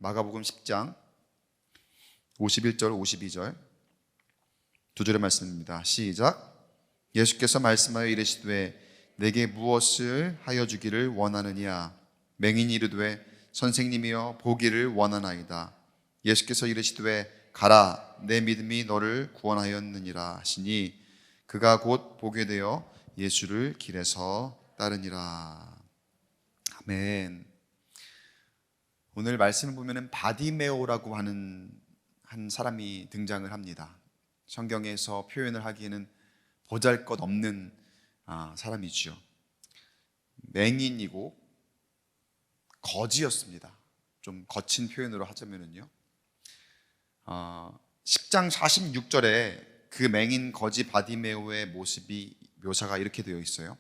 마가복음 10장 51절 52절 두 줄의 말씀입니다. 시작. 예수께서 말씀하여 이르시되 내게 무엇을 하여 주기를 원하느냐? 맹인이 이르되 선생님이여 보기를 원하나이다. 예수께서 이르시되 가라, 내 믿음이 너를 구원하였느니라 하시니 그가 곧 보게 되어 예수를 길에서 따르니라. 아멘. 오늘 말씀을 보면 바디메오라고 하는 한 사람이 등장을 합니다. 성경에서 표현을 하기에는 보잘것없는 사람이죠. 맹인이고 거지였습니다. 좀 거친 표현으로 하자면요, 10장 46절에 그 맹인 거지 바디메오의 모습이 묘사가 이렇게 되어 있어요.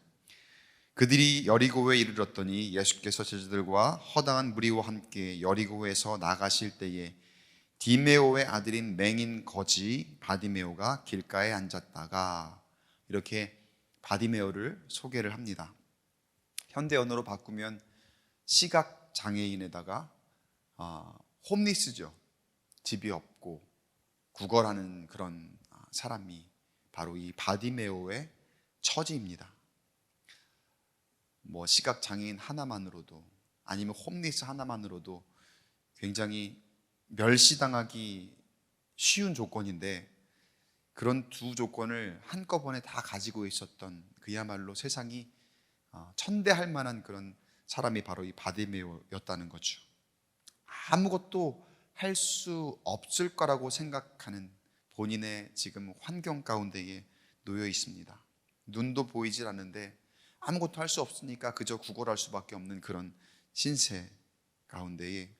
그들이 여리고에 이르렀더니 예수께서 제자들과 허다한 무리와 함께 여리고에서 나가실 때에 디메오의 아들인 맹인 거지 바디메오가 길가에 앉았다가, 이렇게 바디메오를 소개를 합니다. 현대 언어로 바꾸면 시각 장애인에다가 홈리스죠. 집이 없고 구걸하는 그런 사람이 바로 이 바디메오의 처지입니다. 뭐 시각 장애인 하나만으로도, 아니면 홈리스 하나만으로도 굉장히 멸시당하기 쉬운 조건인데, 그런 두 조건을 한꺼번에 다 가지고 있었던 그야말로 세상이 천대할 만한 그런 사람이 바로 이 바디메오였다는 거죠. 아무것도 할 수 없을 거라고 생각하는 본인의 지금 환경 가운데에 놓여 있습니다. 눈도 보이질 않는데 아무것도 할 수 없으니까 그저 구걸할 수밖에 없는 그런 신세 가운데에,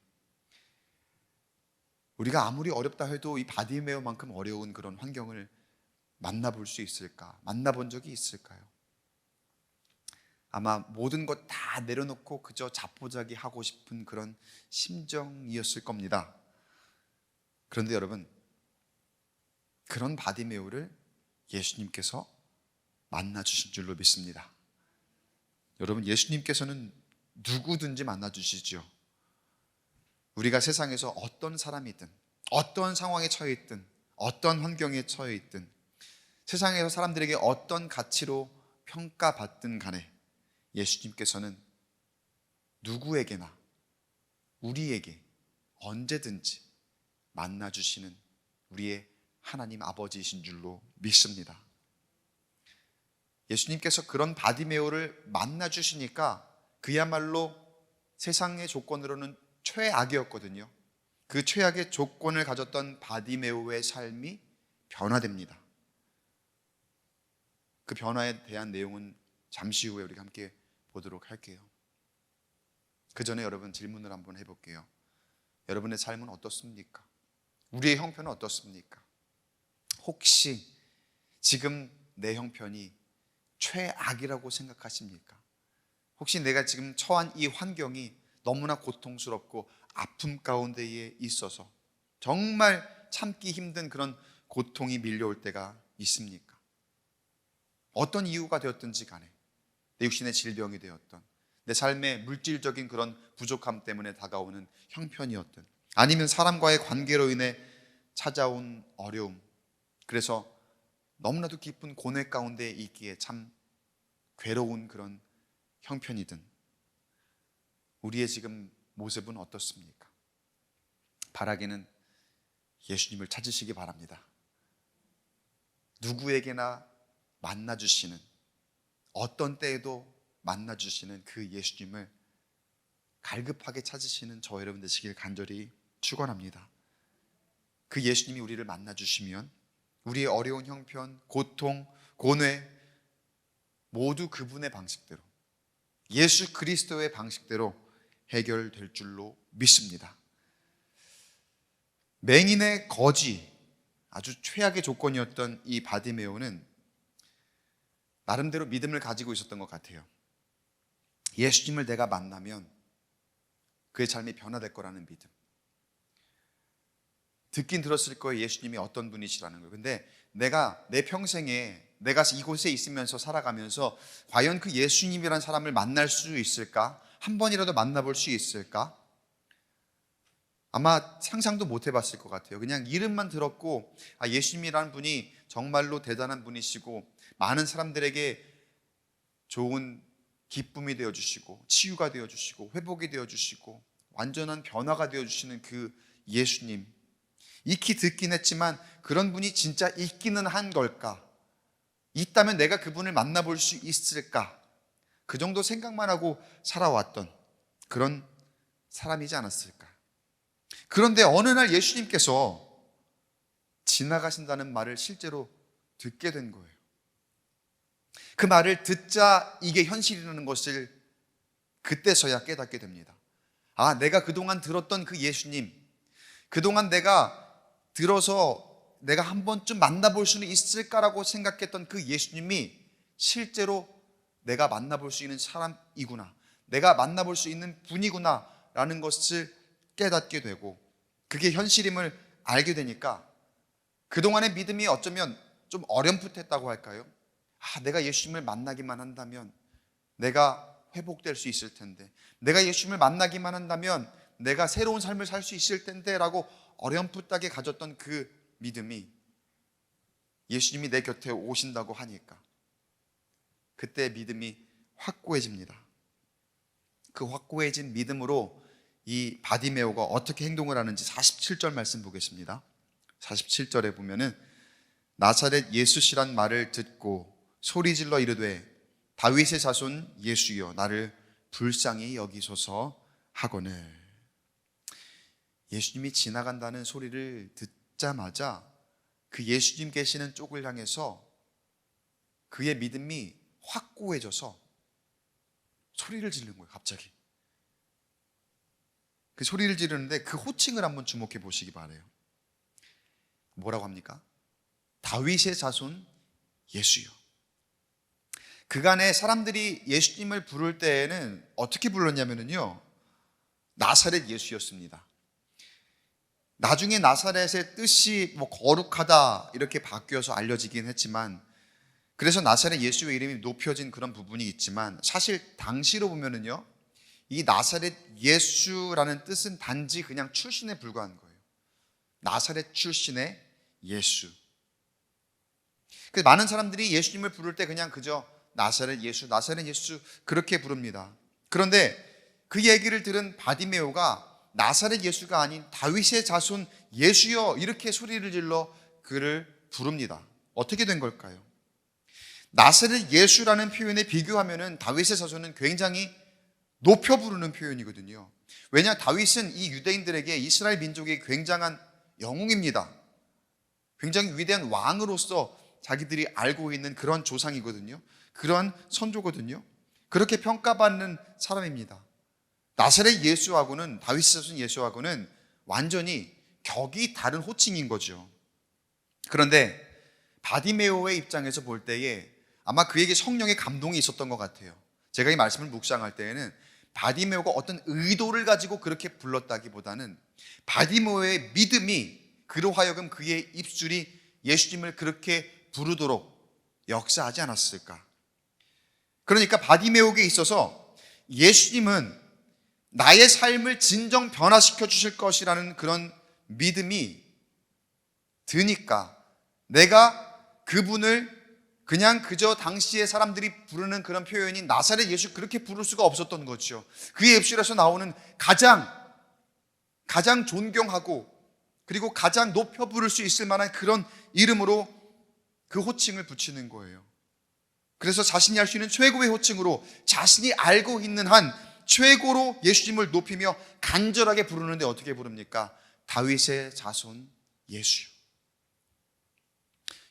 우리가 아무리 어렵다 해도 이 바디메오만큼 어려운 그런 환경을 만나볼 수 있을까? 만나본 적이 있을까요? 아마 모든 것 다 내려놓고 그저 자포자기 하고 싶은 그런 심정이었을 겁니다. 그런데 여러분, 그런 바디메오를 예수님께서 만나주신 줄로 믿습니다. 여러분, 예수님께서는 누구든지 만나주시죠. 우리가 세상에서 어떤 사람이든, 어떤 상황에 처해 있든, 어떤 환경에 처해 있든, 세상에서 사람들에게 어떤 가치로 평가받든 간에 예수님께서는 누구에게나 우리에게 언제든지 만나주시는 우리의 하나님 아버지이신 줄로 믿습니다. 예수님께서 그런 바디메오를 만나주시니까 그야말로 세상의 조건으로는 최악이었거든요. 그 최악의 조건을 가졌던 바디메오의 삶이 변화됩니다. 그 변화에 대한 내용은 잠시 후에 우리가 함께 보도록 할게요. 그 전에 여러분, 질문을 한번 해볼게요. 여러분의 삶은 어떻습니까? 우리의 형편은 어떻습니까? 혹시 지금 내 형편이 최악이라고 생각하십니까? 혹시 내가 지금 처한 이 환경이 너무나 고통스럽고 아픔 가운데에 있어서 정말 참기 힘든 그런 고통이 밀려올 때가 있습니까? 어떤 이유가 되었든지 간에, 내 육신의 질병이 되었던, 내 삶의 물질적인 그런 부족함 때문에 다가오는 형편이었든, 아니면 사람과의 관계로 인해 찾아온 어려움, 그래서 너무나도 깊은 고뇌 가운데 있기에 참 괴로운 그런 형편이든, 우리의 지금 모습은 어떻습니까? 바라기는 예수님을 찾으시기 바랍니다. 누구에게나 만나주시는, 어떤 때에도 만나주시는 그 예수님을 갈급하게 찾으시는 저 여러분 되시길 간절히 축원합니다. 그 예수님이 우리를 만나주시면 우리의 어려운 형편, 고통, 고뇌 모두 그분의 방식대로, 예수 그리스도의 방식대로 해결될 줄로 믿습니다. 맹인의 거지, 아주 최악의 조건이었던 이 바디메오는 나름대로 믿음을 가지고 있었던 것 같아요. 예수님을 내가 만나면 그의 삶이 변화될 거라는 믿음. 듣긴 들었을 거예요. 예수님이 어떤 분이시라는 걸. 근데 내가 내 평생에 내가 이곳에 있으면서 살아가면서 과연 그 예수님이라는 사람을 만날 수 있을까? 한 번이라도 만나볼 수 있을까? 아마 상상도 못 해봤을 것 같아요. 그냥 이름만 들었고 예수님이라는 분이 정말로 대단한 분이시고 많은 사람들에게 좋은 기쁨이 되어주시고 치유가 되어주시고 회복이 되어주시고 완전한 변화가 되어주시는 그 예수님, 익히 듣긴 했지만 그런 분이 진짜 있기는 한 걸까? 있다면 내가 그분을 만나볼 수 있을까? 그 정도 생각만 하고 살아왔던 그런 사람이지 않았을까? 그런데 어느 날 예수님께서 지나가신다는 말을 실제로 듣게 된 거예요. 그 말을 듣자 이게 현실이라는 것을 그때서야 깨닫게 됩니다. 내가 그동안 들었던 그 예수님, 그동안 내가 들어서 내가 한 번쯤 만나볼 수는 있을까라고 생각했던 그 예수님이 실제로 내가 만나볼 수 있는 사람이구나, 내가 만나볼 수 있는 분이구나 라는 것을 깨닫게 되고 그게 현실임을 알게 되니까 그동안의 믿음이 어쩌면 좀 어렴풋했다고 할까요? 내가 예수님을 만나기만 한다면 내가 회복될 수 있을 텐데, 내가 예수님을 만나기만 한다면 내가 새로운 삶을 살 수 있을 텐데 라고 어렴풋하게 가졌던 그 믿음이 예수님이 내 곁에 오신다고 하니까 그때 믿음이 확고해집니다. 그 확고해진 믿음으로 이 바디메오가 어떻게 행동을 하는지 47절 말씀 보겠습니다. 47절에 보면은 나사렛 예수시란 말을 듣고 소리질러 이르되 다윗의 자손 예수여 나를 불쌍히 여기소서 하거늘. 예수님이 지나간다는 소리를 듣자마자 그 예수님 계시는 쪽을 향해서 그의 믿음이 확고해져서 소리를 지르는 거예요. 갑자기 그 소리를 지르는데 그 호칭을 한번 주목해 보시기 바라요. 뭐라고 합니까? 다윗의 자손 예수요. 그간에 사람들이 예수님을 부를 때에는 어떻게 불렀냐면요, 나사렛 예수였습니다. 나중에 나사렛의 뜻이 거룩하다 이렇게 바뀌어서 알려지긴 했지만, 그래서 나사렛 예수의 이름이 높여진 그런 부분이 있지만, 사실 당시로 보면은요, 이 나사렛 예수라는 뜻은 단지 그냥 출신에 불과한 거예요. 나사렛 출신의 예수. 그래서 많은 사람들이 예수님을 부를 때 그냥 그저 나사렛 예수, 나사렛 예수 그렇게 부릅니다. 그런데 그 얘기를 들은 바디메오가 나사렛 예수가 아닌 다윗의 자손 예수여 이렇게 소리를 질러 그를 부릅니다. 어떻게 된 걸까요? 나사렛 예수라는 표현에 비교하면은 다윗의 자손은 굉장히 높여 부르는 표현이거든요. 왜냐, 다윗은 이 유대인들에게 이스라엘 민족의 굉장한 영웅입니다. 굉장히 위대한 왕으로서 자기들이 알고 있는 그런 조상이거든요. 그런 선조거든요. 그렇게 평가받는 사람입니다. 나사렛 예수하고는, 다윗의 자손 예수하고는 완전히 격이 다른 호칭인 거죠. 그런데 바디메오의 입장에서 볼 때에 아마 그에게 성령의 감동이 있었던 것 같아요. 제가 이 말씀을 묵상할 때에는 바디메오가 어떤 의도를 가지고 그렇게 불렀다기보다는 바디메오의 믿음이 그로 하여금 그의 입술이 예수님을 그렇게 부르도록 역사하지 않았을까. 그러니까 바디메오에게 있어서 예수님은 나의 삶을 진정 변화시켜 주실 것이라는 그런 믿음이 드니까 내가 그분을 그냥 그저 당시에 사람들이 부르는 그런 표현인 나사렛 예수 그렇게 부를 수가 없었던 거죠. 그의 입술에서 나오는 가장 존경하고 그리고 가장 높여 부를 수 있을 만한 그런 이름으로 그 호칭을 붙이는 거예요. 그래서 자신이 할 수 있는 최고의 호칭으로 자신이 알고 있는 한 최고로 예수님을 높이며 간절하게 부르는데 어떻게 부릅니까? 다윗의 자손 예수.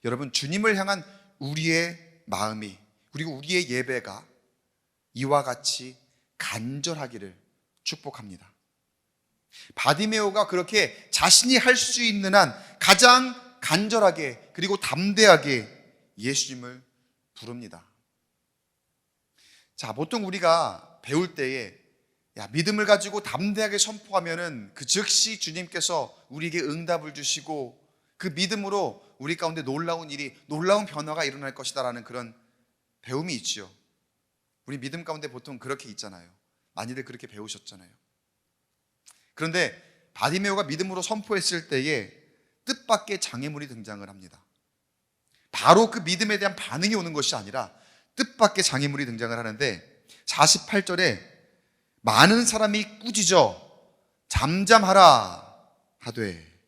여러분, 주님을 향한 우리의 마음이, 그리고 우리의 예배가 이와 같이 간절하기를 축복합니다. 바디메오가 그렇게 자신이 할 수 있는 한 가장 간절하게 그리고 담대하게 예수님을 부릅니다. 자, 보통 우리가 배울 때에 믿음을 가지고 담대하게 선포하면은 그 즉시 주님께서 우리에게 응답을 주시고 그 믿음으로 우리 가운데 놀라운 변화가 일어날 것이다라는 그런 배움이 있죠. 우리 믿음 가운데 보통 그렇게 있잖아요. 많이들 그렇게 배우셨잖아요. 그런데 바디메오가 믿음으로 선포했을 때에 뜻밖의 장애물이 등장을 합니다. 바로 그 믿음에 대한 반응이 오는 것이 아니라 뜻밖의 장애물이 등장을 하는데 48절에 많은 사람이 꾸짖어 잠잠하라 하되,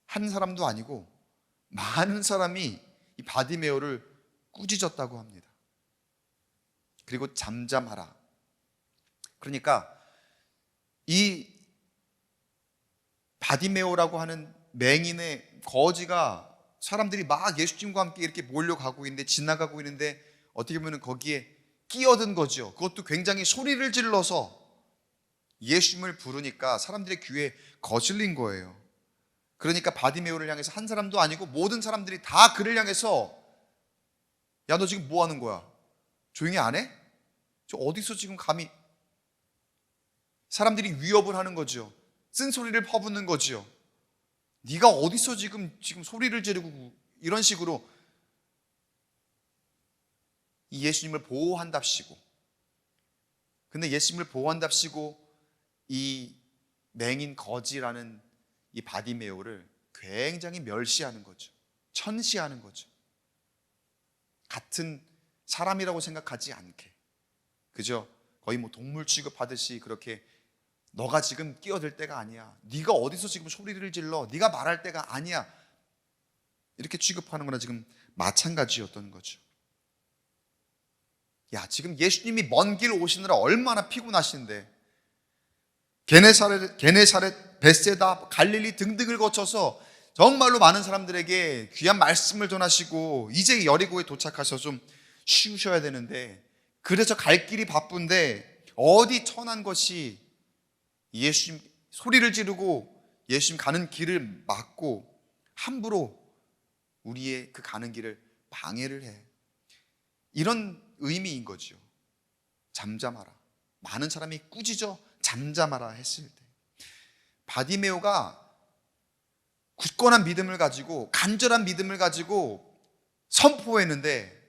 한 사람도 아니고 많은 사람이 이 바디메오를 꾸짖었다고 합니다. 그리고 잠잠하라. 그러니까 이 바디메오라고 하는 맹인의 거지가 사람들이 막 예수님과 함께 이렇게 몰려가고 있는데, 지나가고 있는데 어떻게 보면 거기에 끼어든 거죠. 그것도 굉장히 소리를 질러서 예수님을 부르니까 사람들의 귀에 거슬린 거예요. 그러니까 바디메오를 향해서 한 사람도 아니고 모든 사람들이 다 그를 향해서, 야, 너 지금 뭐 하는 거야? 조용히 안 해? 저 어디서 지금 감히, 사람들이 위협을 하는 거죠. 쓴소리를 퍼붓는 거죠. 네가 어디서 지금 소리를 지르고, 이런 식으로 이 예수님을 보호한답시고. 근데 예수님을 보호한답시고 이 맹인 거지라는 이 바디메오를 굉장히 멸시하는 거죠. 천시하는 거죠. 같은 사람이라고 생각하지 않게, 그죠? 거의 뭐 동물 취급하듯이 그렇게, 너가 지금 끼어들 때가 아니야, 네가 어디서 지금 소리를 질러, 네가 말할 때가 아니야, 이렇게 취급하는 거나 지금 마찬가지였던 거죠. 야, 지금 예수님이 먼 길 오시느라 얼마나 피곤하신데, 게네사렛, 벳세다, 갈릴리 등등을 거쳐서 정말로 많은 사람들에게 귀한 말씀을 전하시고 이제 여리고에 도착하셔서 좀 쉬우셔야 되는데, 그래서 갈 길이 바쁜데 어디 천한 것이 예수님 소리를 지르고 예수님 가는 길을 막고 함부로 우리의 그 가는 길을 방해를 해. 이런 의미인 거죠. 잠잠하라. 많은 사람이 꾸짖어 잠잠하라 했을 때, 바디메오가 굳건한 믿음을 가지고, 간절한 믿음을 가지고 선포했는데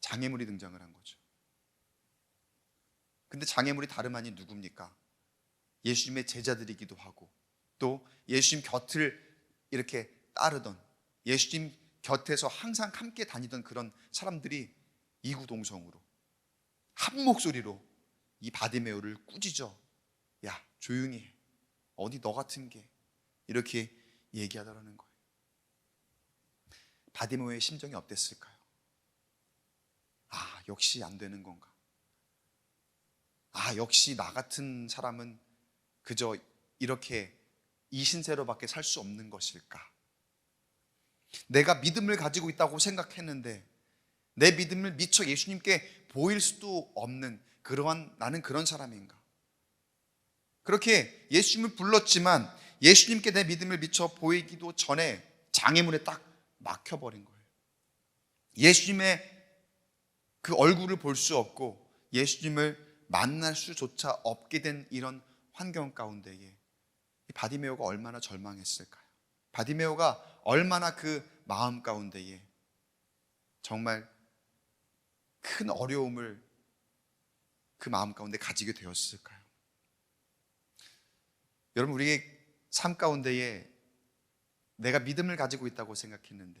장애물이 등장을 한 거죠. 근데 장애물이 다름 아닌 누굽니까? 예수님의 제자들이기도 하고, 또 예수님 곁을 이렇게 따르던, 예수님 곁에서 항상 함께 다니던 그런 사람들이 이구동성으로 한 목소리로 이 바디메오를 꾸짖어, 야, 조용히 해, 어디 너 같은 게, 이렇게 얘기하더라는 거예요. 바디메오의 심정이 어땠을까요? 아, 역시 안 되는 건가? 아, 역시 나 같은 사람은 그저 이렇게 이 신세로밖에 살 수 없는 것일까? 내가 믿음을 가지고 있다고 생각했는데 내 믿음을 미처 예수님께 보일 수도 없는 나는 그런 사람인가? 그렇게 예수님을 불렀지만 예수님께 내 믿음을 미처 보이기도 전에 장애물에 딱 막혀버린 거예요. 예수님의 그 얼굴을 볼 수 없고 예수님을 만날 수조차 없게 된 이런 환경 가운데에 바디메오가 얼마나 절망했을까요? 바디메오가 얼마나 그 마음 가운데에 정말 큰 어려움을 그 마음 가운데 가지게 되었을까요? 여러분, 우리의 삶 가운데에 내가 믿음을 가지고 있다고 생각했는데,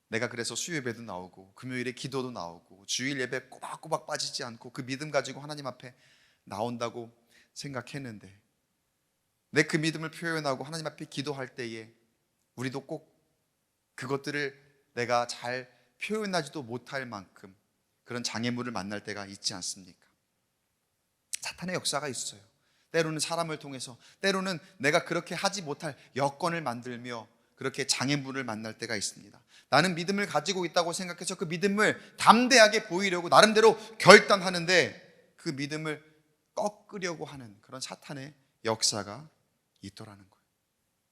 내가 그래서 수요예배도 나오고 금요일에 기도도 나오고 주일 예배 꼬박꼬박 빠지지 않고 그 믿음 가지고 하나님 앞에 나온다고 생각했는데, 내 그 믿음을 표현하고 하나님 앞에 기도할 때에 우리도 꼭 그것들을 내가 잘 표현하지도 못할 만큼 그런 장애물을 만날 때가 있지 않습니까? 사탄의 역사가 있어요. 때로는 사람을 통해서, 때로는 내가 그렇게 하지 못할 여건을 만들며 그렇게 장애물을 만날 때가 있습니다. 나는 믿음을 가지고 있다고 생각해서 그 믿음을 담대하게 보이려고 나름대로 결단하는데 그 믿음을 꺾으려고 하는 그런 사탄의 역사가 있더라는 거예요.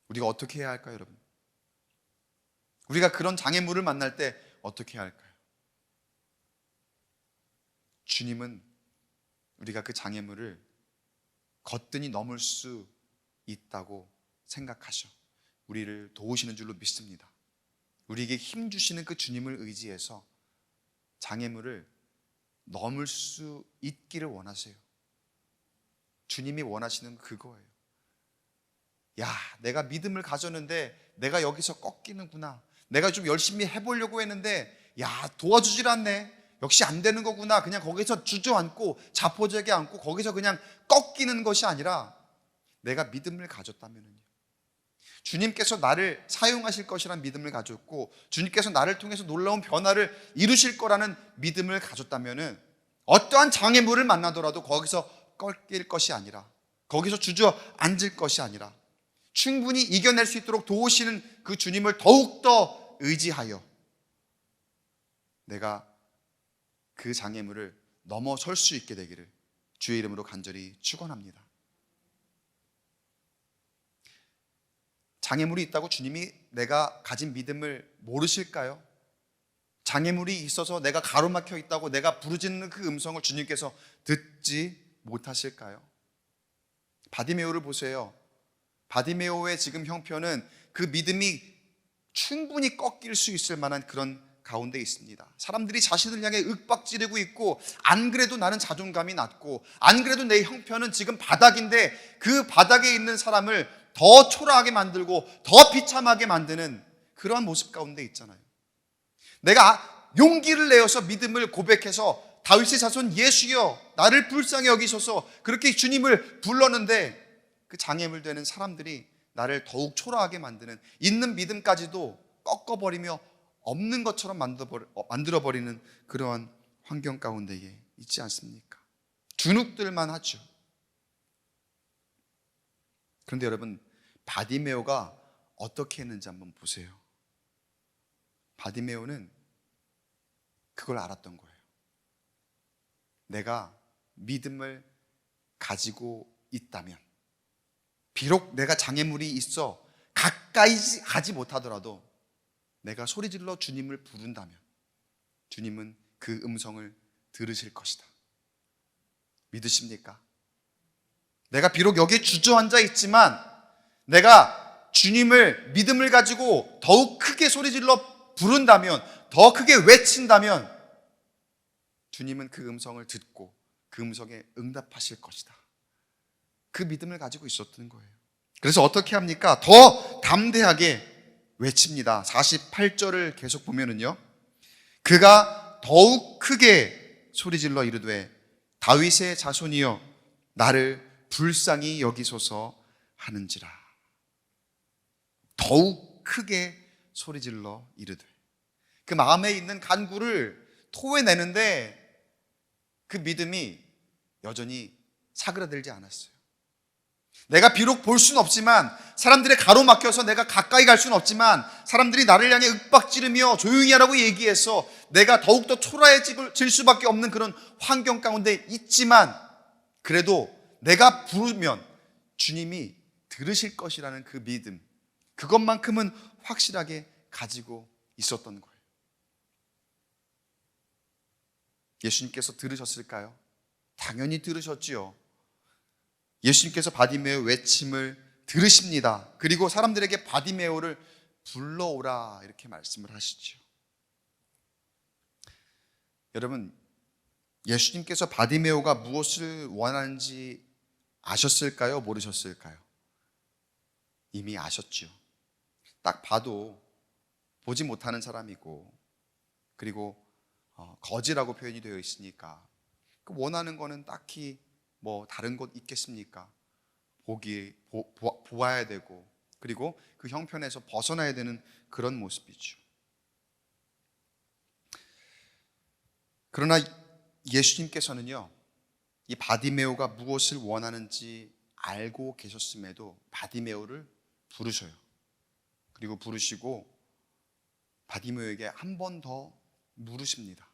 우리가 어떻게 해야 할까요, 여러분? 우리가 그런 장애물을 만날 때 어떻게 해야 할까요? 주님은 우리가 그 장애물을 거뜬히 넘을 수 있다고 생각하셔 우리를 도우시는 줄로 믿습니다. 우리에게 힘 주시는 그 주님을 의지해서 장애물을 넘을 수 있기를 원하세요. 주님이 원하시는 그거예요. 야, 내가 믿음을 가졌는데 내가 여기서 꺾이는구나. 내가 좀 열심히 해보려고 했는데 야, 도와주질 않네. 역시 안 되는 거구나. 그냥 거기서 주저앉고 자포자기 앉고 거기서 그냥 꺾이는 것이 아니라 내가 믿음을 가졌다면요, 주님께서 나를 사용하실 것이라는 믿음을 가졌고 주님께서 나를 통해서 놀라운 변화를 이루실 거라는 믿음을 가졌다면 어떠한 장애물을 만나더라도 거기서 꺾일 것이 아니라, 거기서 주저앉을 것이 아니라 충분히 이겨낼 수 있도록 도우시는 그 주님을 더욱더 의지하여 내가 그 장애물을 넘어설 수 있게 되기를 주의 이름으로 간절히 축원합니다. 장애물이 있다고 주님이 내가 가진 믿음을 모르실까요? 장애물이 있어서 내가 가로막혀 있다고 내가 부르짖는 그 음성을 주님께서 듣지 못하실까요? 바디메오를 보세요. 바디메오의 지금 형편은 그 믿음이 충분히 꺾일 수 있을 만한 그런 가운데 있습니다. 사람들이 자신을 향해 윽박지르고 있고 안 그래도 나는 자존감이 낮고 안 그래도 내 형편은 지금 바닥인데 그 바닥에 있는 사람을 더 초라하게 만들고 더 비참하게 만드는 그러한 모습 가운데 있잖아요. 내가 용기를 내어서 믿음을 고백해서 다윗의 자손 예수여 나를 불쌍히 여기소서 그렇게 주님을 불렀는데 그 장애물 되는 사람들이 나를 더욱 초라하게 만드는, 있는 믿음까지도 꺾어버리며 없는 것처럼 만들어버리는 그러한 환경 가운데에 있지 않습니까? 주눅들만 하죠. 그런데 여러분, 바디메오가 어떻게 했는지 한번 보세요. 바디메오는 그걸 알았던 거예요. 내가 믿음을 가지고 있다면, 비록 내가 장애물이 있어 가까이 가지 못하더라도 내가 소리질러 주님을 부른다면 주님은 그 음성을 들으실 것이다. 믿으십니까? 내가 비록 여기에 주저앉아 있지만 내가 주님을 믿음을 가지고 더욱 크게 소리질러 부른다면, 더 크게 외친다면 주님은 그 음성을 듣고 그 음성에 응답하실 것이다. 그 믿음을 가지고 있었던 거예요. 그래서 어떻게 합니까? 더 담대하게 외칩니다. 48절을 계속 보면은요, 그가 더욱 크게 소리질러 이르되 다윗의 자손이여 나를 불쌍히 여기소서 하는지라. 더욱 크게 소리질러 이르되, 그 마음에 있는 간구를 토해내는데 그 믿음이 여전히 사그라들지 않았어요. 내가 비록 볼 수는 없지만, 사람들의 가로막혀서 내가 가까이 갈 수는 없지만, 사람들이 나를 향해 윽박지르며 조용히 하라고 얘기해서 내가 더욱더 초라해질 수밖에 없는 그런 환경 가운데 있지만, 그래도 내가 부르면 주님이 들으실 것이라는 그 믿음, 그것만큼은 확실하게 가지고 있었던 거예요. 예수님께서 들으셨을까요? 당연히 들으셨지요. 예수님께서 바디메오 외침을 들으십니다. 그리고 사람들에게 바디메오를 불러오라 이렇게 말씀을 하시죠. 여러분, 예수님께서 바디메오가 무엇을 원하는지 아셨을까요? 모르셨을까요? 이미 아셨죠. 딱 봐도 보지 못하는 사람이고, 그리고 거지라고 표현이 되어 있으니까 그 원하는 거는 딱히 뭐 다른 것 있겠습니까? 보아야 되고, 그리고 그 형편에서 벗어나야 되는 그런 모습이죠. 그러나 예수님께서는요, 이 바디메오가 무엇을 원하는지 알고 계셨음에도 바디메오를 부르셔요. 그리고 부르시고 바디메오에게 한 번 더 물으십니다.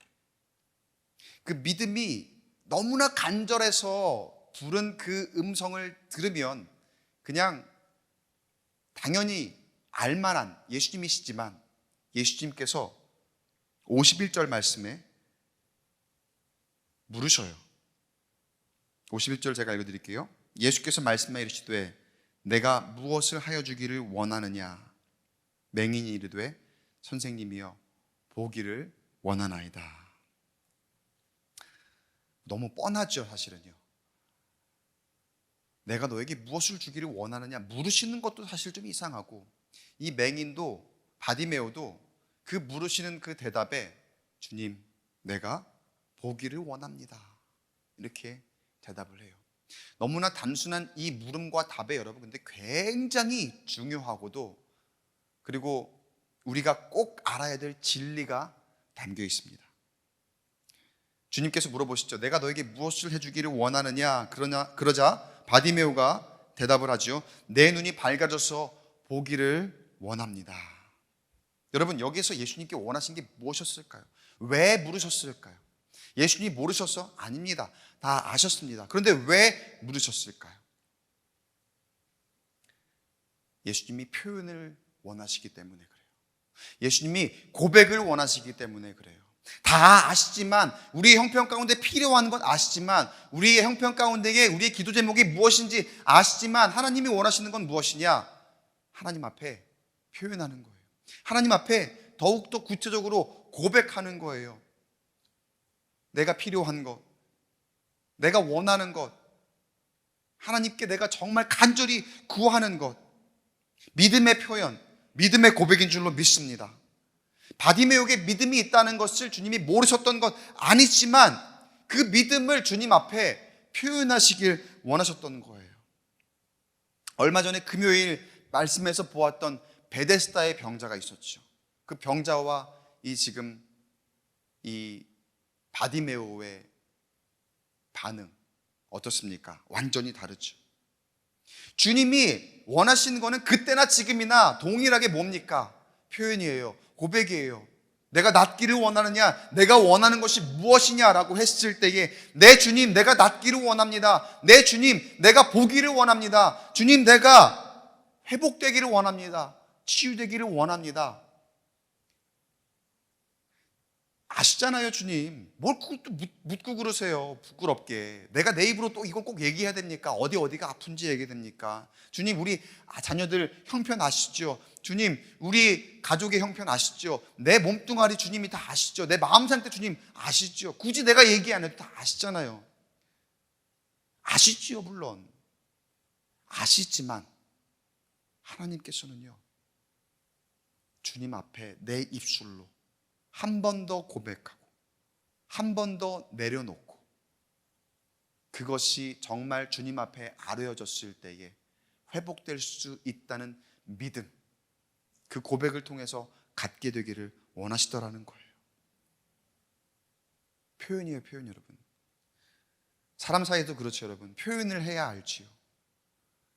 그 믿음이 너무나 간절해서 부른 그 음성을 들으면 그냥 당연히 알만한 예수님이시지만, 예수님께서 51절 말씀에 물으셔요. 51절 제가 읽어드릴게요. 예수께서 말씀하여 이르시되 내가 무엇을 하여 주기를 원하느냐? 맹인이 이르되 선생님이여 보기를 원하나이다. 너무 뻔하죠, 사실은요. 내가 너에게 무엇을 주기를 원하느냐 물으시는 것도 사실 좀 이상하고, 이 맹인도 바디메오도 그 물으시는 그 대답에 주님, 내가 보기를 원합니다, 이렇게 대답을 해요. 너무나 단순한 이 물음과 답에 여러분, 근데 굉장히 중요하고도, 그리고 우리가 꼭 알아야 될 진리가 담겨 있습니다. 주님께서 물어보시죠. 내가 너에게 무엇을 해주기를 원하느냐? 그러자 바디메오가 대답을 하죠. 내 눈이 밝아져서 보기를 원합니다. 여러분, 여기서 예수님께 원하신 게 무엇이었을까요? 왜 물으셨을까요? 예수님이 모르셨어? 아닙니다. 다 아셨습니다. 그런데 왜 물으셨을까요? 예수님이 표현을 원하시기 때문에 그래요. 예수님이 고백을 원하시기 때문에 그래요. 다 아시지만, 우리의 형편 가운데 필요한 건 아시지만, 우리의 형편 가운데에 우리의 기도 제목이 무엇인지 아시지만, 하나님이 원하시는 건 무엇이냐? 하나님 앞에 표현하는 거예요. 하나님 앞에 더욱더 구체적으로 고백하는 거예요. 내가 필요한 것, 내가 원하는 것, 하나님께 내가 정말 간절히 구하는 것, 믿음의 표현, 믿음의 고백인 줄로 믿습니다. 바디메오에게 믿음이 있다는 것을 주님이 모르셨던 것 아니지만, 그 믿음을 주님 앞에 표현하시길 원하셨던 거예요. 얼마 전에 금요일 말씀에서 보았던 베데스다의 병자가 있었죠. 그 병자와 지금 이 바디메오의 반응 어떻습니까? 완전히 다르죠. 주님이 원하시는 거는 그때나 지금이나 동일하게 뭡니까? 표현이에요. 고백이에요. 내가 낫기를 원하느냐? 내가 원하는 것이 무엇이냐라고 했을 때에, 내 주님, 내가 낫기를 원합니다. 내 주님, 내가 보기를 원합니다. 주님, 내가 회복되기를 원합니다. 치유되기를 원합니다. 아시잖아요, 주님. 뭘 또 묻고 그러세요, 부끄럽게. 내가 내 입으로 또 이걸 꼭 얘기해야 됩니까? 어디가 아픈지 얘기해야 됩니까? 주님, 우리 자녀들 형편 아시죠? 주님, 우리 가족의 형편 아시죠? 내 몸뚱아리 주님이 다 아시죠? 내 마음 상태 주님 아시죠? 굳이 내가 얘기 안 해도 다 아시잖아요. 아시지요, 물론. 아시지만 하나님께서는요, 주님 앞에 내 입술로 한 번 더 고백하고 한 번 더 내려놓고, 그것이 정말 주님 앞에 아뢰어졌을 때에 회복될 수 있다는 믿음, 그 고백을 통해서 갖게 되기를 원하시더라는 거예요. 표현이에요, 표현. 여러분, 사람 사이도 그렇죠. 여러분, 표현을 해야 알지요.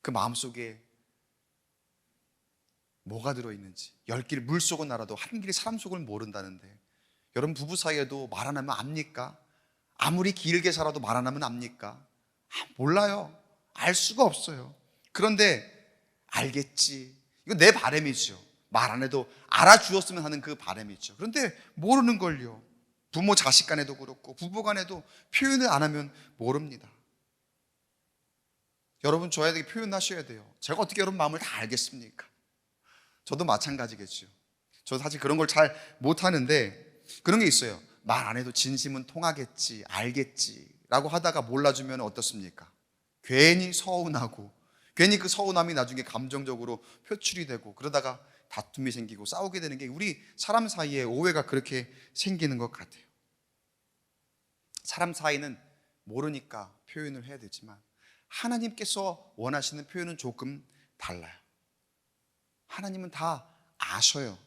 그 마음속에 뭐가 들어있는지. 10길 물속은 알아도 한 길이 사람 속을 모른다는데, 여러분 부부 사이에도 말 안 하면 압니까? 아무리 길게 살아도 말 안 하면 압니까? 몰라요. 알 수가 없어요. 그런데 알겠지, 이거 내 바람이죠. 말 안 해도 알아주었으면 하는 그 바람이죠. 그런데 모르는 걸요. 부모 자식 간에도 그렇고 부부 간에도 표현을 안 하면 모릅니다. 여러분, 저에게 표현하셔야 돼요. 제가 어떻게 여러분 마음을 다 알겠습니까? 저도 마찬가지겠죠. 저도 사실 그런 걸 잘 못하는데, 그런 게 있어요. 말 안 해도 진심은 통하겠지, 알겠지 라고 하다가 몰라주면 어떻습니까? 괜히 서운하고, 괜히 그 서운함이 나중에 감정적으로 표출이 되고, 그러다가 다툼이 생기고 싸우게 되는 게 우리 사람 사이에 오해가 그렇게 생기는 것 같아요. 사람 사이는 모르니까 표현을 해야 되지만, 하나님께서 원하시는 표현은 조금 달라요. 하나님은 다 아셔요.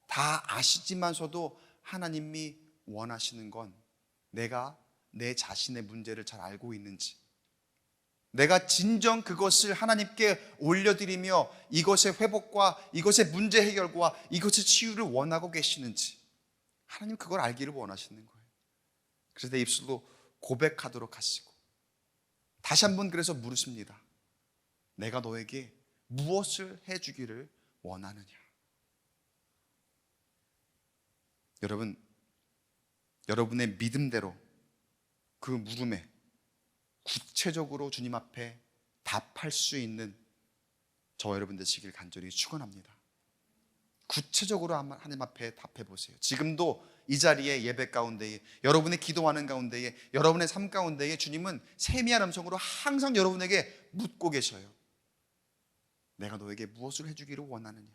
다 아시지만서도 하나님이 원하시는 건, 내가 내 자신의 문제를 잘 알고 있는지, 내가 진정 그것을 하나님께 올려드리며 이것의 회복과 이것의 문제 해결과 이것의 치유를 원하고 계시는지, 하나님 그걸 알기를 원하시는 거예요. 그래서 내 입술로 고백하도록 하시고, 다시 한번 그래서 물으십니다. 내가 너에게 무엇을 해주기를 원하느냐? 여러분, 여러분의 믿음대로 그 물음에 구체적으로 주님 앞에 답할 수 있는 저와 여러분 되시길 간절히 축원합니다. 구체적으로 하나님 앞에 답해 보세요. 지금도 이 자리에 예배 가운데에, 여러분의 기도하는 가운데에, 여러분의 삶 가운데에 주님은 세미한 음성으로 항상 여러분에게 묻고 계셔요. 내가 너에게 무엇을 해주기를 원하느냐?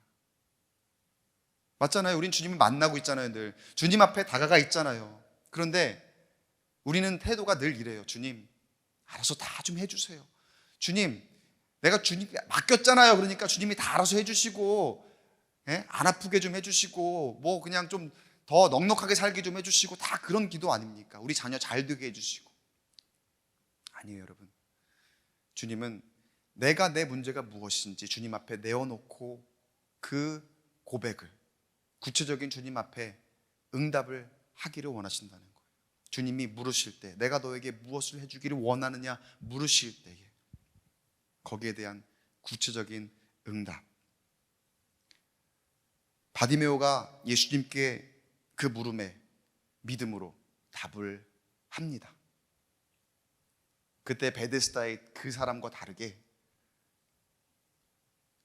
맞잖아요. 우린 주님을 만나고 있잖아요. 늘 주님 앞에 다가가 있잖아요. 그런데 우리는 태도가 늘 이래요. 주님, 알아서 다 좀 해주세요. 주님, 내가 주님께 맡겼잖아요. 그러니까 주님이 다 알아서 해주시고, 안 아프게 좀 해주시고, 뭐 그냥 좀 더 넉넉하게 살게 좀 해주시고, 다 그런 기도 아닙니까? 우리 자녀 잘 되게 해주시고. 아니에요, 여러분. 주님은 내가 내 문제가 무엇인지 주님 앞에 내어놓고 그 고백을 구체적인 주님 앞에 응답을 하기를 원하신다는 거예요. 주님이 물으실 때, 내가 너에게 무엇을 해주기를 원하느냐 물으실 때에 거기에 대한 구체적인 응답. 바디메오가 예수님께 그 물음에 믿음으로 답을 합니다. 그때 베데스다의 그 사람과 다르게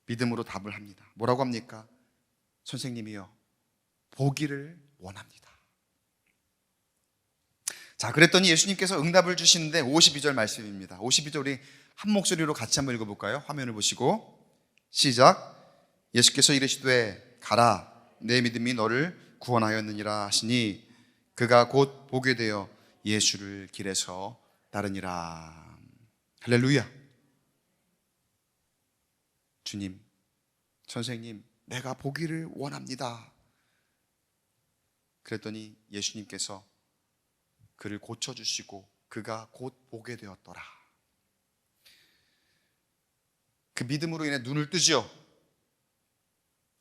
믿음으로 답을 합니다. 뭐라고 합니까? 선생님이요, 보기를 원합니다. 자, 그랬더니 예수님께서 응답을 주시는데 52절 말씀입니다. 52절 우리 한 목소리로 같이 한번 읽어볼까요? 화면을 보시고 시작. 예수께서 이르시되 가라, 내 믿음이 너를 구원하였느니라 하시니 그가 곧 보게 되어 예수를 길에서 따르니라. 할렐루야. 주님, 선생님, 내가 보기를 원합니다. 그랬더니 예수님께서 그를 고쳐주시고 그가 곧 보게 되었더라. 그 믿음으로 인해 눈을 뜨죠.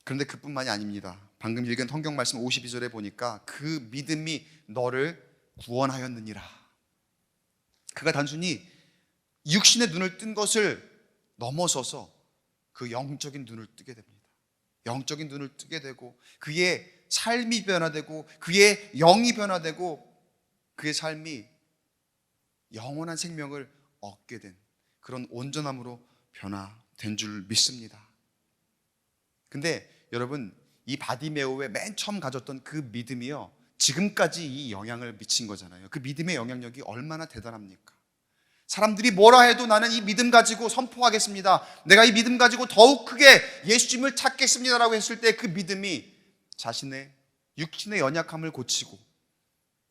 그런데 그뿐만이 아닙니다. 방금 읽은 성경 말씀 52절에 보니까 그 믿음이 너를 구원하였느니라. 그가 단순히 육신의 눈을 뜬 것을 넘어서서 그 영적인 눈을 뜨게 됩니다. 영적인 눈을 뜨게 되고 그의 삶이 변화되고 그의 영이 변화되고 그의 삶이 영원한 생명을 얻게 된 그런 온전함으로 변화된 줄 믿습니다. 근데 여러분, 이 바디메오의 맨 처음 가졌던 그 믿음이요, 지금까지 이 영향을 미친 거잖아요. 그 믿음의 영향력이 얼마나 대단합니까? 사람들이 뭐라 해도 나는 이 믿음 가지고 선포하겠습니다. 내가 이 믿음 가지고 더욱 크게 예수님을 찾겠습니다라고 했을 때 그 믿음이 자신의 육신의 연약함을 고치고,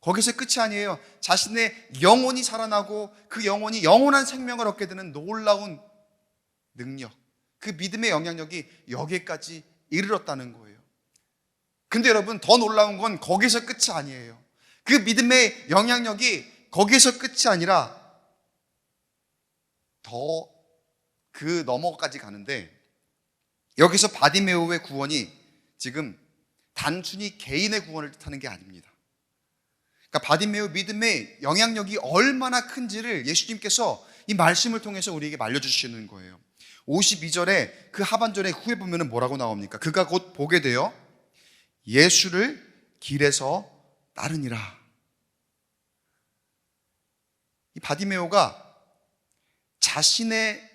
거기서 끝이 아니에요. 자신의 영혼이 살아나고 그 영혼이 영원한 생명을 얻게 되는 놀라운 능력, 그 믿음의 영향력이 여기까지 이르렀다는 거예요. 근데 여러분, 더 놀라운 건 거기서 끝이 아니에요. 그 믿음의 영향력이 거기서 끝이 아니라 더 그 너머까지 가는데, 여기서 바디메오의 구원이 지금 단순히 개인의 구원을 뜻하는 게 아닙니다. 그러니까 바디메오 믿음의 영향력이 얼마나 큰지를 예수님께서 이 말씀을 통해서 우리에게 말려주시는 거예요. 52절에 그 하반절에 후에 보면 뭐라고 나옵니까? 그가 곧 보게 되어 예수를 길에서 따르니라. 이 바디메오가 자신의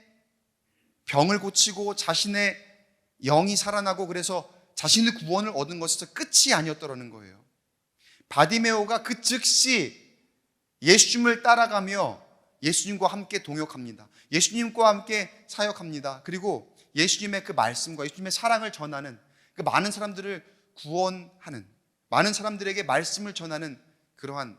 병을 고치고 자신의 영이 살아나고 그래서 자신의 구원을 얻은 것에서 끝이 아니었더라는 거예요. 바디메오가 그 즉시 예수님을 따라가며 예수님과 함께 동역합니다. 예수님과 함께 사역합니다. 그리고 예수님의 그 말씀과 예수님의 사랑을 전하는, 그 많은 사람들을 구원하는, 많은 사람들에게 말씀을 전하는 그러한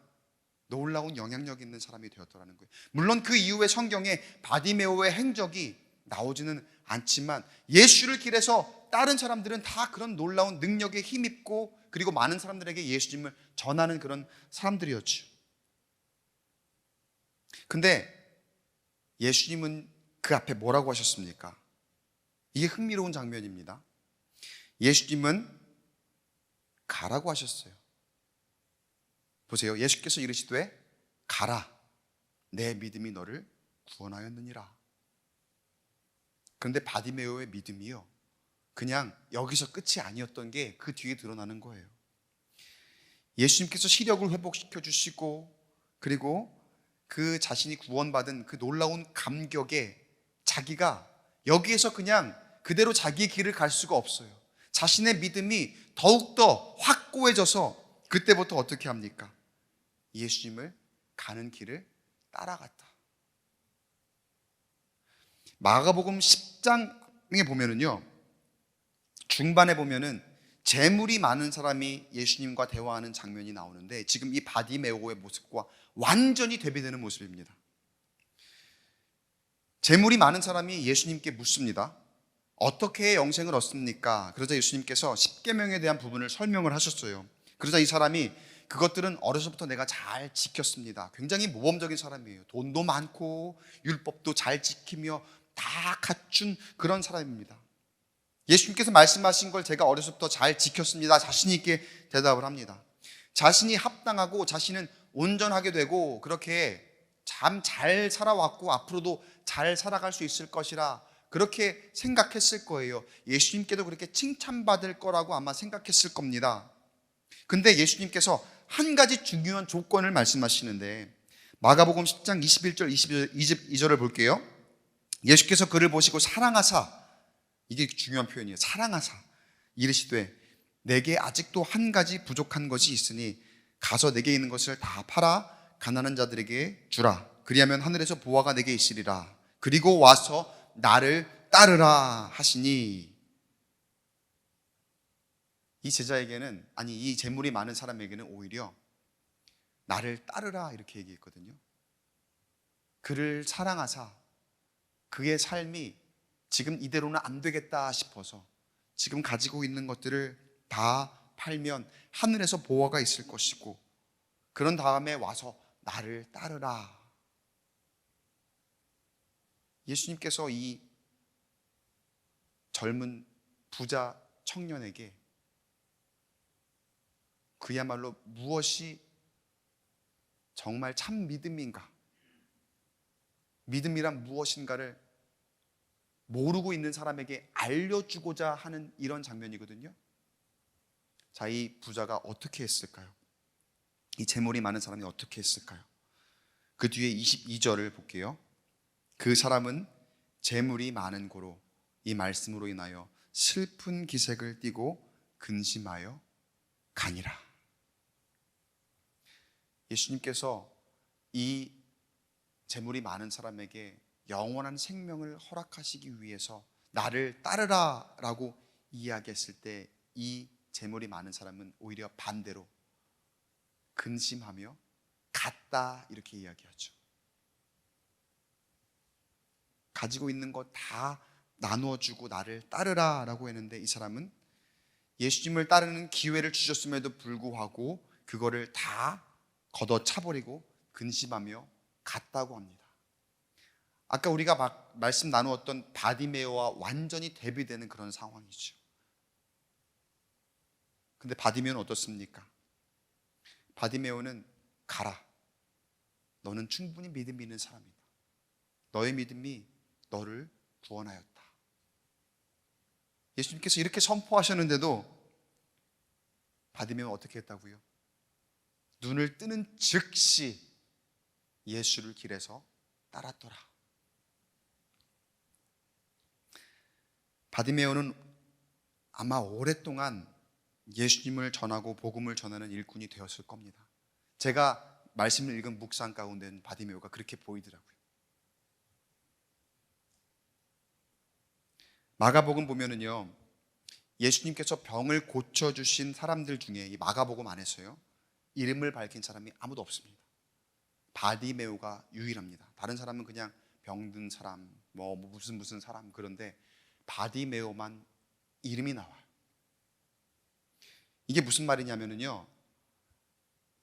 놀라운 영향력 있는 사람이 되었더라는 거예요. 물론 그 이후에 성경에 바디메오의 행적이 나오지는 않지만 예수를 길에서 다른 사람들은 다 그런 놀라운 능력에 힘입고 그리고 많은 사람들에게 예수님을 전하는 그런 사람들이었죠. 근데 예수님은 그 앞에 뭐라고 하셨습니까? 이게 흥미로운 장면입니다. 예수님은 가라고 하셨어요. 보세요. 예수께서 이르시되 가라, 내 믿음이 너를 구원하였느니라. 그런데 바디메오의 믿음이요, 그냥 여기서 끝이 아니었던 게 그 뒤에 드러나는 거예요. 예수님께서 시력을 회복시켜 주시고 그리고 그 자신이 구원받은 그 놀라운 감격에 자기가 여기에서 그냥 그대로 자기의 길을 갈 수가 없어요. 자신의 믿음이 더욱더 확고해져서 그때부터 어떻게 합니까? 예수님을 가는 길을 따라갔다. 마가복음 10장에 보면은요, 중반에 보면은 재물이 많은 사람이 예수님과 대화하는 장면이 나오는데, 지금 이 바디메오의 모습과 완전히 대비되는 모습입니다. 재물이 많은 사람이 예수님께 묻습니다. 어떻게 영생을 얻습니까? 그러자 예수님께서 십계명에 대한 부분을 설명을 하셨어요. 그러자 이 사람이 그것들은 어려서부터 내가 잘 지켰습니다. 굉장히 모범적인 사람이에요. 돈도 많고 율법도 잘 지키며 다 갖춘 그런 사람입니다. 예수님께서 말씀하신 걸 제가 어려서부터 잘 지켰습니다. 자신 있게 대답을 합니다. 자신이 합당하고 자신은 온전하게 되고 그렇게 참 잘 살아왔고 앞으로도 잘 살아갈 수 있을 것이라 그렇게 생각했을 거예요. 예수님께도 그렇게 칭찬받을 거라고 아마 생각했을 겁니다. 근데 예수님께서 한 가지 중요한 조건을 말씀하시는데, 마가복음 10장 21절 22절을 볼게요. 예수께서 그를 보시고 사랑하사, 이게 중요한 표현이에요. 사랑하사 이르시되 내게 아직도 한 가지 부족한 것이 있으니 가서 내게 있는 것을 다 팔아 가난한 자들에게 주라. 그리하면 하늘에서 보화가 내게 있으리라. 그리고 와서 나를 따르라 하시니, 이 제자에게는, 아니 이 재물이 많은 사람에게는 오히려 나를 따르라 이렇게 얘기했거든요. 그를 사랑하사 그의 삶이 지금 이대로는 안 되겠다 싶어서 지금 가지고 있는 것들을 다 팔면 하늘에서 보화가 있을 것이고, 그런 다음에 와서 나를 따르라. 예수님께서 이 젊은 부자 청년에게 그야말로 무엇이 정말 참 믿음인가, 믿음이란 무엇인가를 모르고 있는 사람에게 알려주고자 하는 이런 장면이거든요. 자, 이 부자가 어떻게 했을까요? 이 재물이 많은 사람이 어떻게 했을까요? 그 뒤에 22절을 볼게요. 그 사람은 재물이 많은 고로 이 말씀으로 인하여 슬픈 기색을 띠고 근심하여 가니라. 예수님께서 이 재물이 많은 사람에게 영원한 생명을 허락하시기 위해서 나를 따르라 라고 이야기했을 때, 이 재물이 많은 사람은 오히려 반대로 근심하며 갔다 이렇게 이야기하죠. 가지고 있는 것 다 나누어주고 나를 따르라 라고 했는데, 이 사람은 예수님을 따르는 기회를 주셨음에도 불구하고 그거를 다 걷어차버리고 근심하며 갔다고 합니다. 아까 우리가 말씀 나누었던 바디메오와 완전히 대비되는 그런 상황이죠. 근데 바디메오는 어떻습니까? 바디메오는 가라. 너는 충분히 믿음이 있는 사람이다. 너의 믿음이 너를 구원하였다. 예수님께서 이렇게 선포하셨는데도 바디메오는 어떻게 했다고요? 눈을 뜨는 즉시 예수를 길에서 따랐더라. 바디메오는 아마 오랫동안 예수님을 전하고 복음을 전하는 일꾼이 되었을 겁니다. 제가 말씀을 읽은 묵상 가운데는 바디메오가 그렇게 보이더라고요. 마가복음 보면은요, 예수님께서 병을 고쳐주신 사람들 중에 이 마가복음 안에서요, 이름을 밝힌 사람이 아무도 없습니다. 바디메오가 유일합니다. 다른 사람은 그냥 병든 사람, 뭐 무슨 사람, 그런데 바디메오만 이름이 나와요. 이게 무슨 말이냐면요,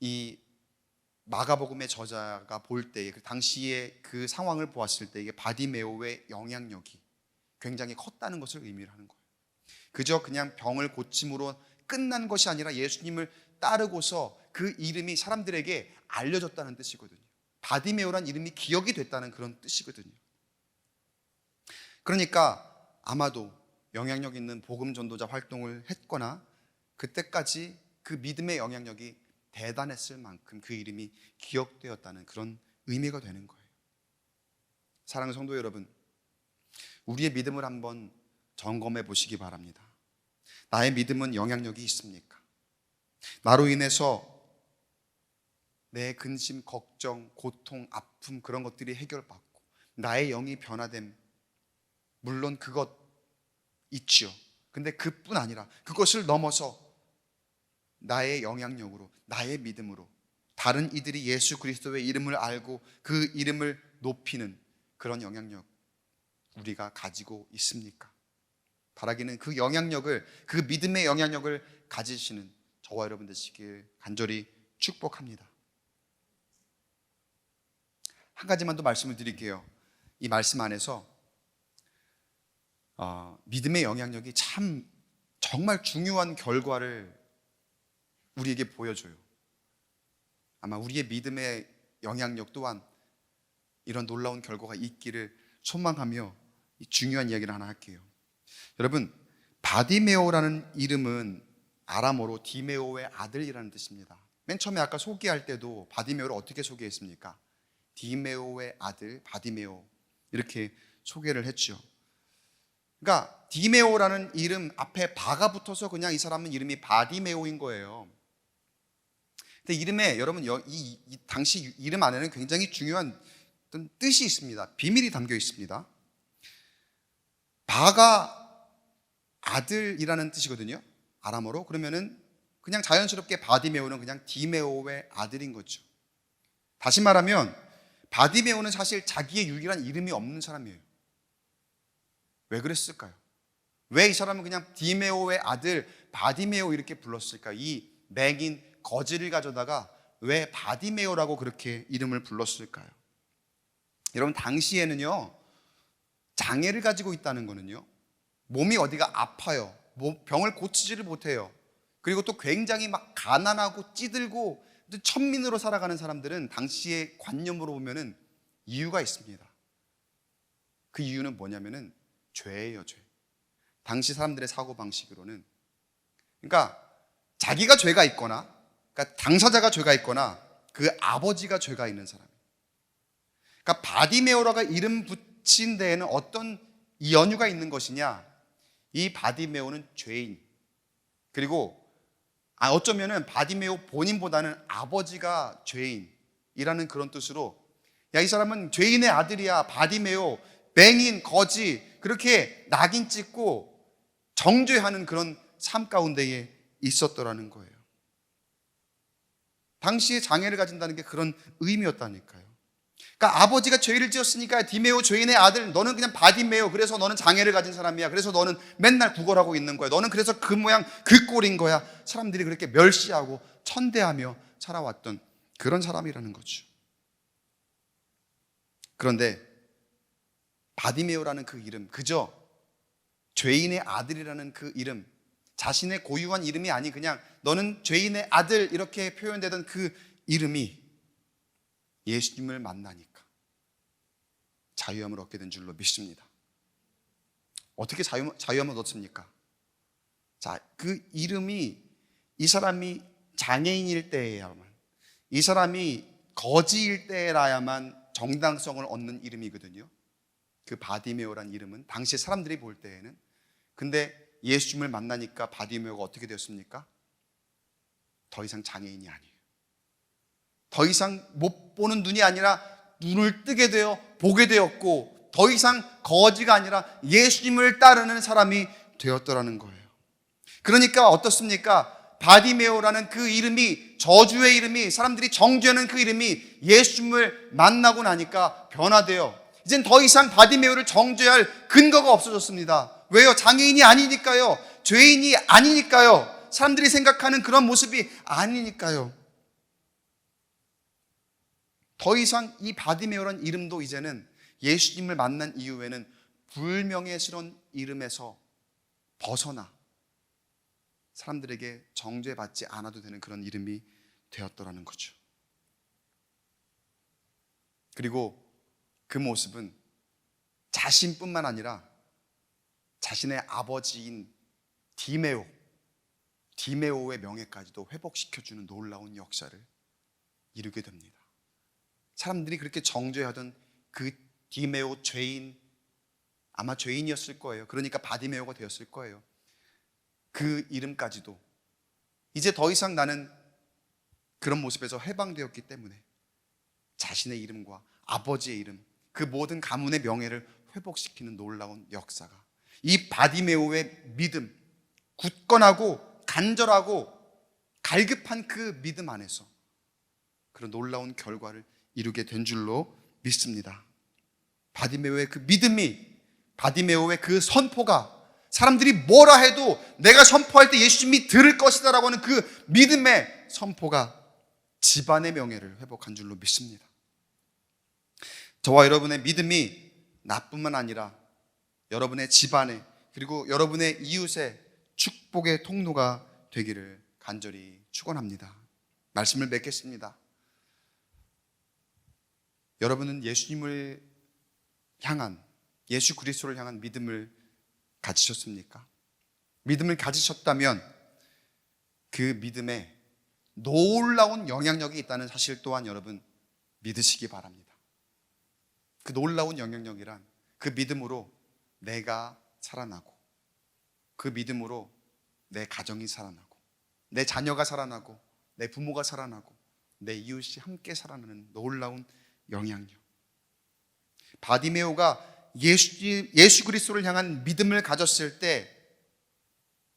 이 마가복음의 저자가 볼 때, 그 당시의 그 상황을 보았을 때, 이게 바디메오의 영향력이 굉장히 컸다는 것을 의미를 하는 거예요. 그저 그냥 병을 고침으로 끝난 것이 아니라 예수님을 따르고서 그 이름이 사람들에게 알려졌다는 뜻이거든요. 바디메오란 이름이 기억이 됐다는 그런 뜻이거든요. 그러니까 아마도 영향력 있는 복음 전도자 활동을 했거나 그때까지 그 믿음의 영향력이 대단했을 만큼 그 이름이 기억되었다는 그런 의미가 되는 거예요. 사랑하는 성도 여러분, 우리의 믿음을 한번 점검해 보시기 바랍니다. 나의 믿음은 영향력이 있습니까? 나로 인해서 내 근심, 걱정, 고통, 아픔 그런 것들이 해결받고 나의 영이 변화됨, 물론 그것 있지요. 근데 그뿐 아니라 그것을 넘어서 나의 영향력으로, 나의 믿음으로 다른 이들이 예수 그리스도의 이름을 알고 그 이름을 높이는 그런 영향력 우리가 가지고 있습니까? 바라기는 그 영향력을, 그 믿음의 영향력을 가지시는 저와 여러분 되시길 간절히 축복합니다. 한 가지만 더 말씀을 드릴게요. 이 말씀 안에서 믿음의 영향력이 참 정말 중요한 결과를 우리에게 보여줘요. 아마 우리의 믿음의 영향력 또한 이런 놀라운 결과가 있기를 소망하며 이 중요한 이야기를 하나 할게요. 여러분, 바디메오라는 이름은 아람어로 디메오의 아들이라는 뜻입니다. 맨 처음에 아까 소개할 때도 바디메오를 어떻게 소개했습니까? 디메오의 아들 바디메오 이렇게 소개를 했죠. 그러니까 디메오라는 이름 앞에 바가 붙어서 그냥 이 사람은 이름이 바디메오인 거예요. 근데 이름에 여러분 이 당시 이름 안에는 굉장히 중요한 어떤 뜻이 있습니다. 비밀이 담겨 있습니다. 바가 아들이라는 뜻이거든요. 아람어로. 그러면은 그냥 자연스럽게 바디메오는 그냥 디메오의 아들인 거죠. 다시 말하면 바디메오는 사실 자기의 유일한 이름이 없는 사람이에요. 왜 그랬을까요? 왜 이 사람은 그냥 디메오의 아들 바디메오 이렇게 불렀을까? 이 맹인 거지를 가져다가 왜 바디메오라고 그렇게 이름을 불렀을까요? 여러분, 당시에는요, 장애를 가지고 있다는 거는요, 몸이 어디가 아파요. 병을 고치지를 못해요. 그리고 또 굉장히 막 가난하고 찌들고 천민으로 살아가는 사람들은 당시의 관념으로 보면은 이유가 있습니다. 그 이유는 뭐냐면은 죄예요, 죄. 당시 사람들의 사고방식으로는. 그러니까 자기가 죄가 있거나, 그러니까 당사자가 죄가 있거나 그 아버지가 죄가 있는 사람. 그러니까 바디메오라가 이름 붙인 데에는 어떤 연유가 있는 것이냐? 이 바디메오는 죄인. 그리고 어쩌면은 바디메오 본인보다는 아버지가 죄인이라는 그런 뜻으로, 야, 이 사람은 죄인의 아들이야. 바디메오, 맹인, 거지, 그렇게 낙인 찍고 정죄하는 그런 삶 가운데에 있었더라는 거예요. 당시에 장애를 가진다는 게 그런 의미였다니까요. 그러니까 아버지가 죄를 지었으니까 디메오 죄인의 아들, 너는 그냥 바디메오, 그래서 너는 장애를 가진 사람이야. 그래서 너는 맨날 구걸하고 있는 거야. 너는 그래서 그 모양 그 꼴인 거야. 사람들이 그렇게 멸시하고 천대하며 살아왔던 그런 사람이라는 거죠. 그런데 바디메오라는 그 이름, 그저 죄인의 아들이라는 그 이름, 자신의 고유한 이름이 아닌 그냥 너는 죄인의 아들 이렇게 표현되던 그 이름이 예수님을 만나니까 자유함을 얻게 된 줄로 믿습니다. 어떻게 자유함을 얻습니까? 자, 그 이름이 이 사람이 장애인일 때에야만, 이 사람이 거지일 때라야만 정당성을 얻는 이름이거든요. 그 바디메오란 이름은 당시 사람들이 볼 때에는. 근데 예수님을 만나니까 바디메오가 어떻게 되었습니까? 더 이상 장애인이 아니에요. 더 이상 못 보는 눈이 아니라 눈을 뜨게 되어 보게 되었고, 더 이상 거지가 아니라 예수님을 따르는 사람이 되었더라는 거예요. 그러니까 어떻습니까? 바디메오라는 그 이름이, 저주의 이름이, 사람들이 정죄하는 그 이름이 예수님을 만나고 나니까 변화되어 이젠 더 이상 바디메오를 정죄할 근거가 없어졌습니다. 왜요? 장애인이 아니니까요. 죄인이 아니니까요. 사람들이 생각하는 그런 모습이 아니니까요. 더 이상 이 바디메오라는 이름도 이제는 예수님을 만난 이후에는 불명예스러운 이름에서 벗어나 사람들에게 정죄받지 않아도 되는 그런 이름이 되었더라는 거죠. 그리고 그 모습은 자신뿐만 아니라 자신의 아버지인 디메오의 명예까지도 회복시켜주는 놀라운 역사를 이루게 됩니다. 사람들이 그렇게 정죄하던 그 디메오 죄인, 아마 죄인이었을 거예요. 그러니까 바디메오가 되었을 거예요. 그 이름까지도 이제 더 이상 나는 그런 모습에서 해방되었기 때문에 자신의 이름과 아버지의 이름, 그 모든 가문의 명예를 회복시키는 놀라운 역사가, 이 바디메오의 믿음, 굳건하고 간절하고 갈급한 그 믿음 안에서 그런 놀라운 결과를 이루게 된 줄로 믿습니다. 바디메오의 그 믿음이, 바디메오의 그 선포가, 사람들이 뭐라 해도 내가 선포할 때 예수님이 들을 것이다 라고 하는 그 믿음의 선포가 집안의 명예를 회복한 줄로 믿습니다. 저와 여러분의 믿음이 나뿐만 아니라 여러분의 집안에, 그리고 여러분의 이웃의 축복의 통로가 되기를 간절히 축원합니다. 말씀을 맺겠습니다. 여러분은 예수님을 향한, 예수 그리스도를 향한 믿음을 가지셨습니까? 믿음을 가지셨다면 그 믿음에 놀라운 영향력이 있다는 사실 또한 여러분 믿으시기 바랍니다. 그 놀라운 영향력이란 그 믿음으로 내가 살아나고, 그 믿음으로 내 가정이 살아나고, 내 자녀가 살아나고, 내 부모가 살아나고, 내 이웃이 함께 살아나는 놀라운 영향력. 바디메오가 예수 그리스도를 향한 믿음을 가졌을 때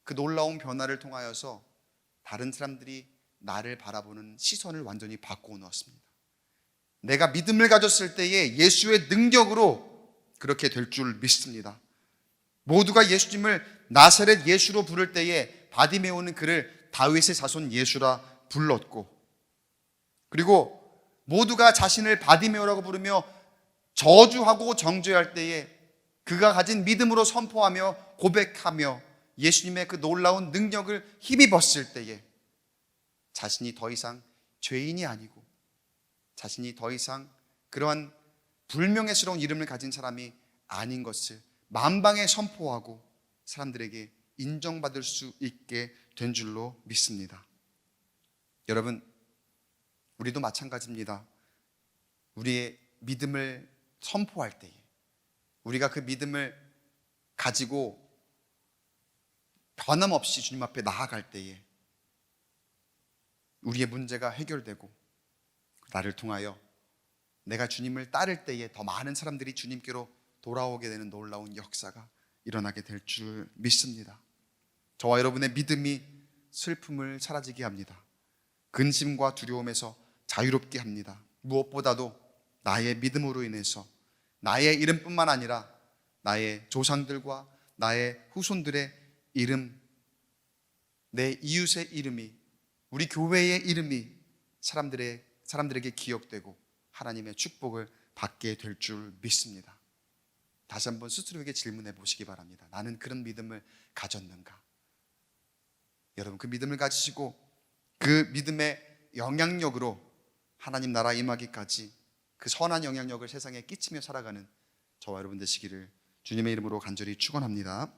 그 놀라운 변화를 통하여서 다른 사람들이 나를 바라보는 시선을 완전히 바꾸어 놓았습니다. 내가 믿음을 가졌을 때에 예수의 능력으로 그렇게 될 줄 믿습니다. 모두가 예수님을 나사렛 예수로 부를 때에 바디메오는 그를 다윗의 자손 예수라 불렀고, 그리고 모두가 자신을 바디메오라고 부르며 저주하고 정죄할 때에 그가 가진 믿음으로 선포하며 고백하며 예수님의 그 놀라운 능력을 힘입었을 때에 자신이 더 이상 죄인이 아니고, 자신이 더 이상 그러한 불명예스러운 이름을 가진 사람이 아닌 것을 만방에 선포하고 사람들에게 인정받을 수 있게 된 줄로 믿습니다. 여러분, 우리도 마찬가지입니다. 우리의 믿음을 선포할 때에, 우리가 그 믿음을 가지고 변함없이 주님 앞에 나아갈 때에 우리의 문제가 해결되고, 나를 통하여 내가 주님을 따를 때에 더 많은 사람들이 주님께로 돌아오게 되는 놀라운 역사가 일어나게 될 줄 믿습니다. 저와 여러분의 믿음이 슬픔을 사라지게 합니다. 근심과 두려움에서 자유롭게 합니다. 무엇보다도 나의 믿음으로 인해서 나의 이름뿐만 아니라 나의 조상들과 나의 후손들의 이름, 내 이웃의 이름이, 우리 교회의 이름이 사람들에게 기억되고 하나님의 축복을 받게 될 줄 믿습니다. 다시 한번 스스로에게 질문해 보시기 바랍니다. 나는 그런 믿음을 가졌는가? 여러분, 그 믿음을 가지시고 그 믿음의 영향력으로 하나님 나라 임하기까지 그 선한 영향력을 세상에 끼치며 살아가는 저와 여러분 되시기를 주님의 이름으로 간절히 축원합니다.